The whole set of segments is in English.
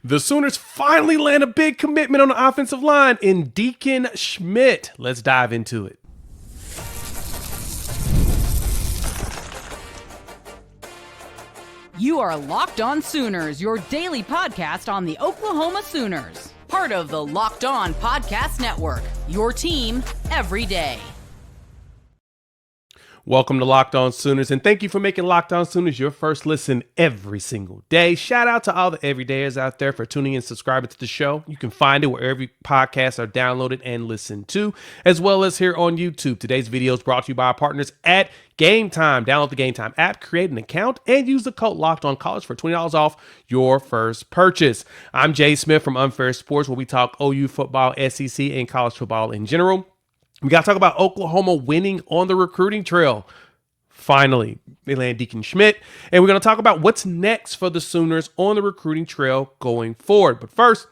The Sooners finally land a big commitment on the offensive line in Deacon Schmitt. Let's dive into it. You are Locked On Sooners, your daily podcast on the Oklahoma Sooners. Part of the Locked On Podcast Network, your team every day. Welcome to Locked On Sooners, and thank you for making Locked On Sooners your first listen every single day. Shout out to all the everydayers out there for tuning in and subscribing to the show. You can find it wherever podcasts are downloaded and listened to, as well as here on YouTube. Today's video is brought to you by our partners at Game Time. Download the Game Time app, create an account, and use the code Locked On College for $20 off your first purchase. I'm Jay Smith from Unfair Sports, where we talk OU football, SEC, and college football in general. We got to talk about Oklahoma winning on the recruiting trail. Finally, they land Deacon Schmitt, and we're going to talk about what's next for the Sooners on the recruiting trail going forward. But first,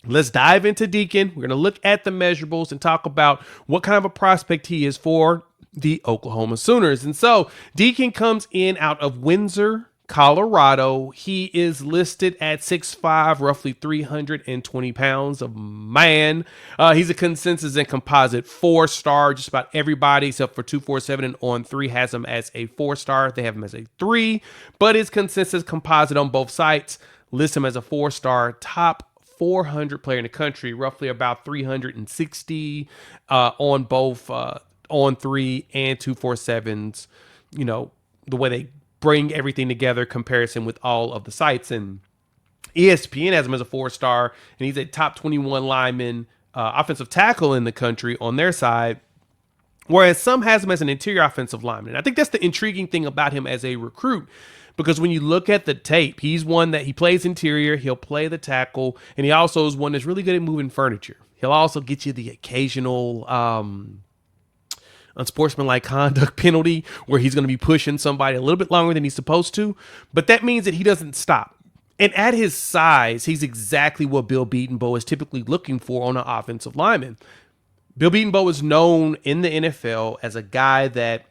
let's dive into Deacon. We're going to look at the measurables and talk about what kind of a prospect he is for the Oklahoma Sooners. And so Deacon comes in out of Windsor, Colorado. He is listed at 6'5", roughly 320 pounds of man. He's a consensus and composite 4-star. Just about everybody except for 247 and On3 has him as a 4-star. They have him as a 3, but his consensus composite on both sites lists him as a 4-star, top 400 player in the country, roughly about 360 on both On3 and 247's. You know, the way they bring everything together, comparison with all of the sites. And ESPN has him as a 4-star, and he's a top 21 lineman, offensive tackle in the country on their side, whereas some has him as an interior offensive lineman. And I think that's the intriguing thing about him as a recruit, because when you look at the tape, he's one that he plays interior, he'll play the tackle, and he also is one that's really good at moving furniture. He'll also get you the occasional unsportsmanlike conduct penalty where he's going to be pushing somebody a little bit longer than he's supposed to, but that means that he doesn't stop. And at his size, he's exactly what Bill Bedenbaugh is typically looking for on an offensive lineman. Bill Bedenbaugh is known in the NFL as a guy that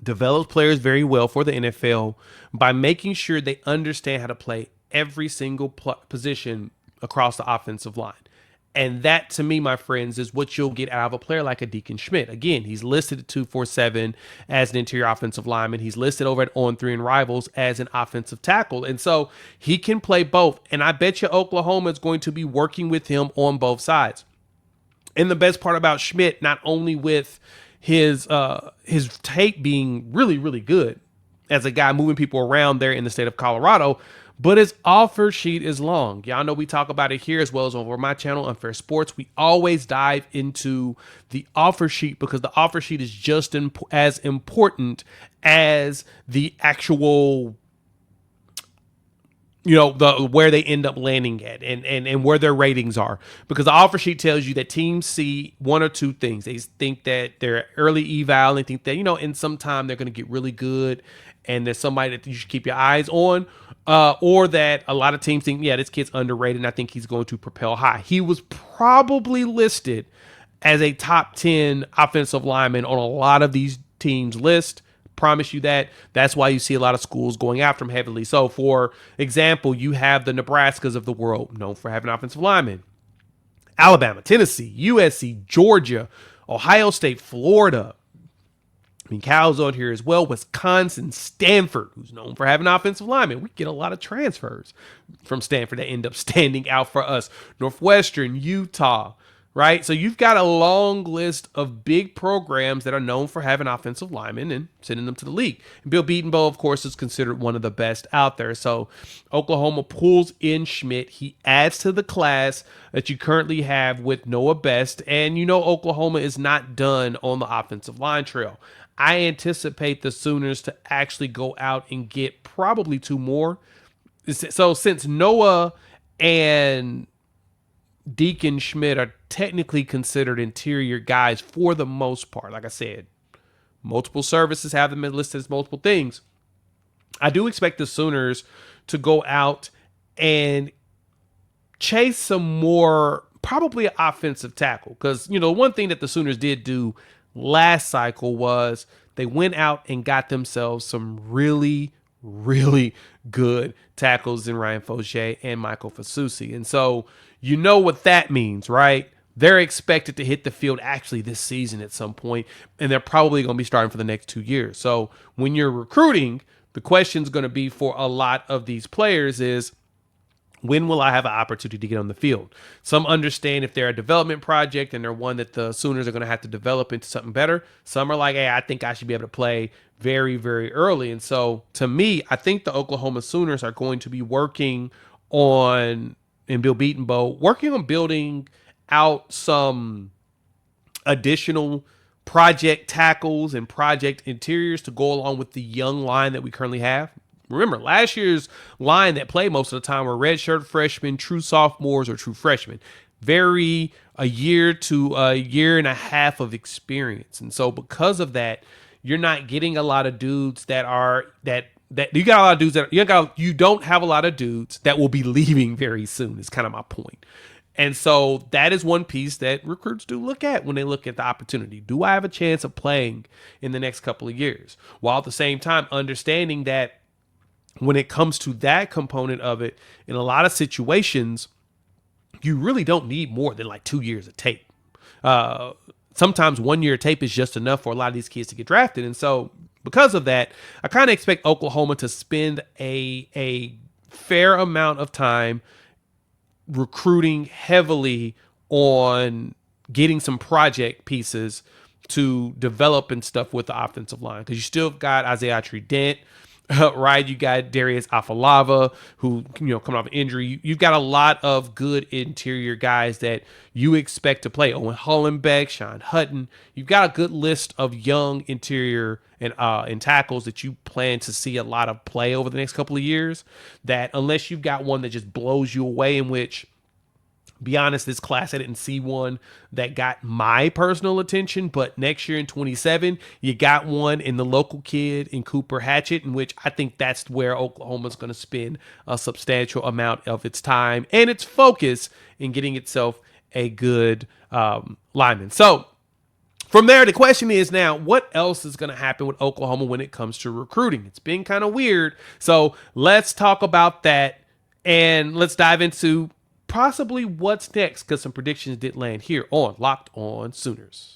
develops players very well for the NFL by making sure they understand how to play every single position across the offensive line. And that, to me, my friends, is what you'll get out of a player like a Deacon Schmitt. Again, he's listed at 247 as an interior offensive lineman. He's listed over at On3 and Rivals as an offensive tackle. And so he can play both. And I bet you Oklahoma is going to be working with him on both sides. And the best part about Schmitt, not only with his tape being really, really good as a guy moving people around there in the state of Colorado, but his offer sheet is long. Y'all know we talk about it here as well as over my channel, Unfair Sports. We always dive into the offer sheet because the offer sheet is just as important as the actual, where they end up landing at and where their ratings are. Because the offer sheet tells you that teams see one or two things. They think that they're early eval, and they think that, in some time they're going to get really good and there's somebody that you should keep your eyes on, or that a lot of teams think, yeah, this kid's underrated and I think he's going to propel high. He was probably listed as a top 10 offensive lineman on a lot of these teams' list. Promise you that. That's why you see a lot of schools going after him heavily. So, for example, you have the Nebraskas of the world, known for having offensive linemen. Alabama, Tennessee, USC, Georgia, Ohio State, Florida. Cal's on here as well. Wisconsin, Stanford, who's known for having offensive linemen. We get a lot of transfers from Stanford that end up standing out for us. Northwestern, Utah, right? So you've got a long list of big programs that are known for having offensive linemen and sending them to the league. And Bill Bedenbaugh, of course, is considered one of the best out there. So Oklahoma pulls in Schmitt. He adds to the class that you currently have with Noah Best. And Oklahoma is not done on the offensive line trail. I anticipate the Sooners to actually go out and get probably 2 more. So since Noah and Deacon Schmitt are technically considered interior guys for the most part, like I said, multiple services have them listed as multiple things. I do expect the Sooners to go out and chase some more, probably an offensive tackle. Because, one thing that the Sooners did do last cycle was they went out and got themselves some really, really good tackles in Ryan Fauché and Michael Fasusi. And so you know what that means, right? They're expected to hit the field actually this season at some point, and they're probably going to be starting for the next 2 years. So when you're recruiting, the question is going to be for a lot of these players is, when will I have an opportunity to get on the field? Some understand if they're a development project and they're one that the Sooners are going to have to develop into something better. Some are like, hey, I think I should be able to play very, very early. And so to me, I think the Oklahoma Sooners are going to be working on, and Bill Bedenbaugh, working on building out some additional project tackles and project interiors to go along with the young line that we currently have. Remember, last year's line that played most of the time were redshirt freshmen, true sophomores, or true freshmen. A year to a year and a half of experience. And so because of that, you're not getting a lot of dudes that you got a lot of dudes that you don't have a lot of dudes that will be leaving very soon, is kind of my point. And so that is one piece that recruits do look at when they look at the opportunity. Do I have a chance of playing in the next couple of years? While at the same time understanding that when it comes to that component of it, in a lot of situations, you really don't need more than like 2 years of tape. Sometimes 1 year of tape is just enough for a lot of these kids to get drafted. And so because of that, I kind of expect Oklahoma to spend a fair amount of time recruiting heavily on getting some project pieces to develop and stuff with the offensive line. Because you still got Isaiah Trident, right? You got Darius Afalava, who, coming off an injury. You've got a lot of good interior guys that you expect to play. Owen Hollenbeck, Sean Hutton. You've got a good list of young interior and tackles that you plan to see a lot of play over the next couple of years. That unless you've got one that just blows you away, in which, be honest, this class, I didn't see one that got my personal attention, but next year in 27, you got one in the local kid in Cooper Hatchett, in which I think that's where Oklahoma's going to spend a substantial amount of its time and its focus in getting itself a good lineman. So from there, the question is now, what else is going to happen with Oklahoma when it comes to recruiting? It's been kind of weird. So let's talk about that, and let's dive into possibly what's next, because some predictions did land here on Locked On Sooners.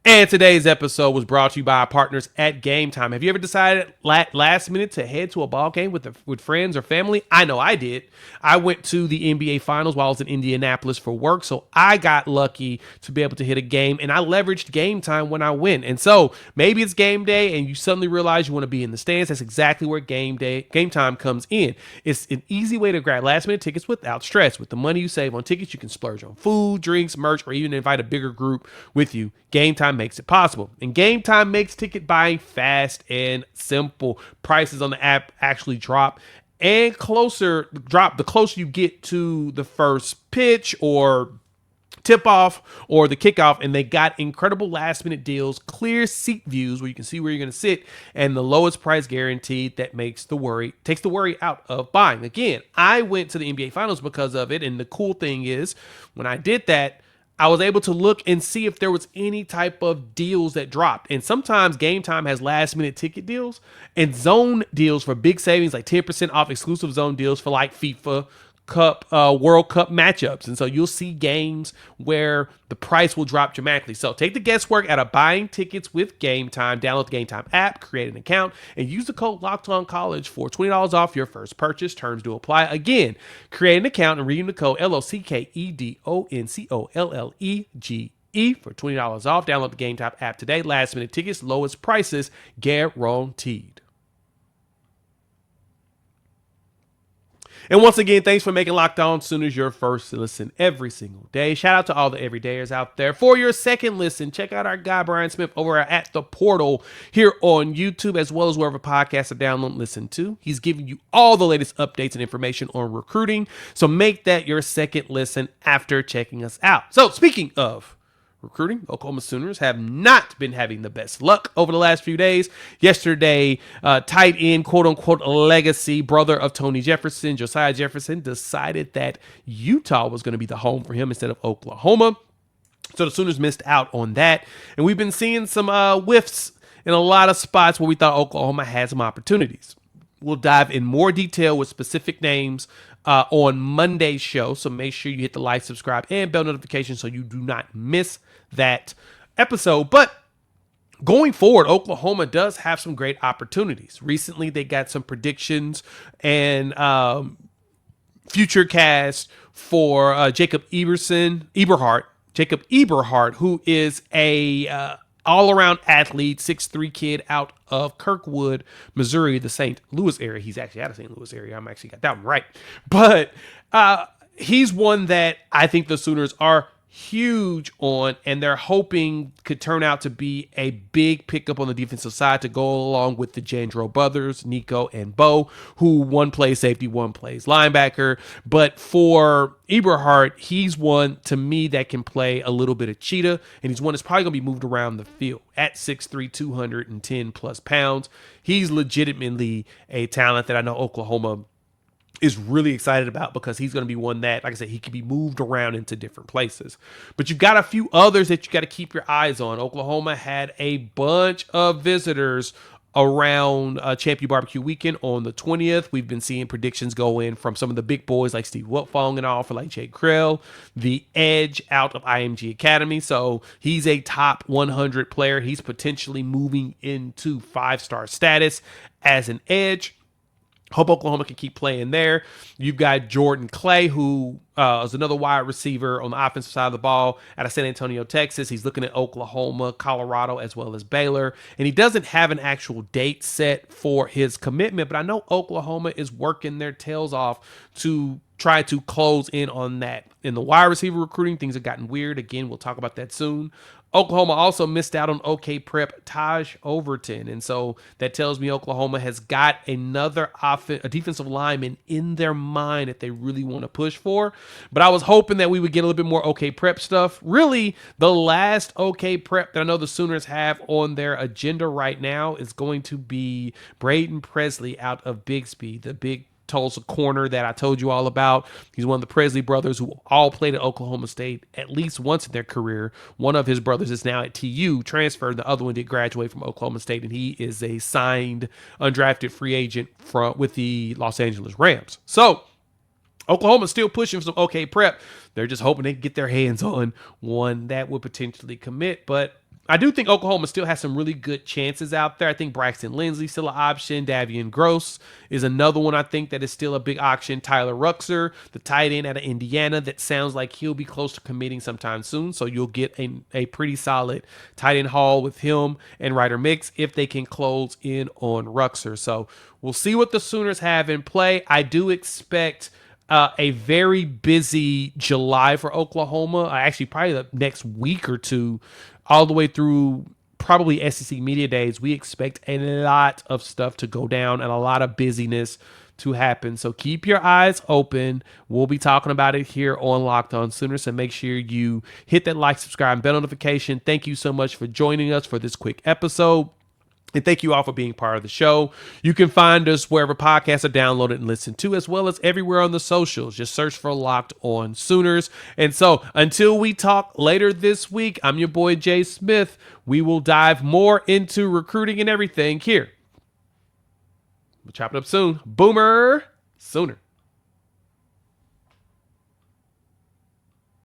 And today's episode was brought to you by our partners at Game Time. Have you ever decided last minute to head to a ball game with friends or family? I know I did. I went to the NBA Finals while I was in Indianapolis for work, so I got lucky to be able to hit a game, and I leveraged Game Time when I went. And so maybe it's game day and you suddenly realize you want to be in the stands. That's exactly where Game Time comes in. It's an easy way to grab last-minute tickets without stress. With the money you save on tickets, you can splurge on food, drinks, merch, or even invite a bigger group with you. Game Time makes it possible. And Game Time makes ticket buying fast and simple. Prices on the app actually drop the closer you get to the first pitch or tip-off or the kickoff, and they got incredible last-minute deals, clear seat views where you can see where you're going to sit, and the lowest price guaranteed that takes the worry out of buying. Again, I went to the NBA Finals because of it, and the cool thing is, when I did that, I was able to look and see if there was any type of deals that dropped. And sometimes Game Time has last-minute ticket deals and zone deals for big savings, like 10% off exclusive zone deals for like FIFA Cup, World Cup matchups. And so you'll see games where the price will drop dramatically. So take the guesswork out of buying tickets with Game Time. Download the Game Time app, create an account, and use the code LOCKEDONCollege for $20 off your first purchase. Terms do apply. Again, create an account and redeem the code LOCKEDONCOLLEGE for $20 off. Download the Game Time app today. Last minute tickets, lowest prices guaranteed. And once again, thanks for making Locked On Sooners your first listen every single day. Shout out to all the everydayers out there. For your second listen, check out our guy, Brian Smith, over at The Portal here on YouTube, as well as wherever podcasts are downloaded and listened to. He's giving you all the latest updates and information on recruiting. So make that your second listen after checking us out. So speaking of recruiting, Oklahoma Sooners have not been having the best luck over the last few days. Yesterday, tight end, quote-unquote, legacy brother of Tony Jefferson, Josiah Jefferson, decided that Utah was going to be the home for him instead of Oklahoma. So the Sooners missed out on that. And we've been seeing some whiffs in a lot of spots where we thought Oklahoma had some opportunities. We'll dive in more detail with specific names on Monday's show. So make sure you hit the like, subscribe, and bell notification so you do not miss that episode. But going forward, Oklahoma does have some great opportunities. Recently, they got some predictions and future cast for Jacob Eberhart, who is a all-around athlete, 6'3" kid out of Kirkwood, Missouri, the St. Louis area. He's actually out of St. Louis area. I'm actually got that one right. But he's one that I think the Sooners are huge on, and they're hoping could turn out to be a big pickup on the defensive side to go along with the Jandro brothers, Nico and Bo, who one plays safety, one plays linebacker. But for Eberhart, he's one to me that can play a little bit of cheetah, and he's one that's probably going to be moved around the field at 6'3", 210 plus pounds. He's legitimately a talent that I know Oklahoma is really excited about, because he's going to be one that, like I said, he can be moved around into different places. But you've got a few others that you got to keep your eyes on. Oklahoma had a bunch of visitors around Champion Barbecue Weekend on the 20th. We've been seeing predictions go in from some of the big boys like Steve Wiltfong and all, for like Jay Kreul, the edge out of IMG Academy. So he's a top 100 player. He's potentially moving into 5-star status as an edge. Hope Oklahoma can keep playing there. You've got Jordan Clay, who is another wide receiver on the offensive side of the ball out of San Antonio, Texas. He's looking at Oklahoma, Colorado, as well as Baylor. And he doesn't have an actual date set for his commitment, but I know Oklahoma is working their tails off to try to close in on that. In the wide receiver recruiting, things have gotten weird. Again, we'll talk about that soon. Oklahoma also missed out on OK Prep Taj Overton. And so that tells me Oklahoma has got another a defensive lineman in their mind that they really want to push for. But I was hoping that we would get a little bit more OK Prep stuff. Really, the last OK Prep that I know the Sooners have on their agenda right now is going to be Braden Presley out of Bixby, the big Tulsa corner that I told you all about. He's one of the Presley brothers who all played at Oklahoma State at least once in their career. One of his brothers is now at TU, transferred. The other one did graduate from Oklahoma State, and he is a signed undrafted free agent with the Los Angeles Rams. So Oklahoma's still pushing for some OK Prep. They're just hoping they can get their hands on one that would potentially commit. But I do think Oklahoma still has some really good chances out there. I think Braxton Lindsey's still an option. Davian Gross is another one I think that is still a big option. Tyler Ruxer, the tight end out of Indiana, that sounds like he'll be close to committing sometime soon. So you'll get a pretty solid tight end haul with him and Ryder Mix if they can close in on Ruxer. So we'll see what the Sooners have in play. I do expect a very busy July for Oklahoma. Actually, probably the next week or two, all the way through probably SEC Media Days. We expect a lot of stuff to go down and a lot of busyness to happen. So keep your eyes open. We'll be talking about it here on Locked On Sooners. So make sure you hit that like, subscribe, and bell notification. Thank you so much for joining us for this quick episode. And thank you all for being part of the show. You can find us wherever podcasts are downloaded and listened to, as well as everywhere on the socials. Just search for Locked On Sooners. And so until we talk later this week, I'm your boy Jay Smith. We will dive more into recruiting and everything here. We'll chop it up soon. Boomer Sooner.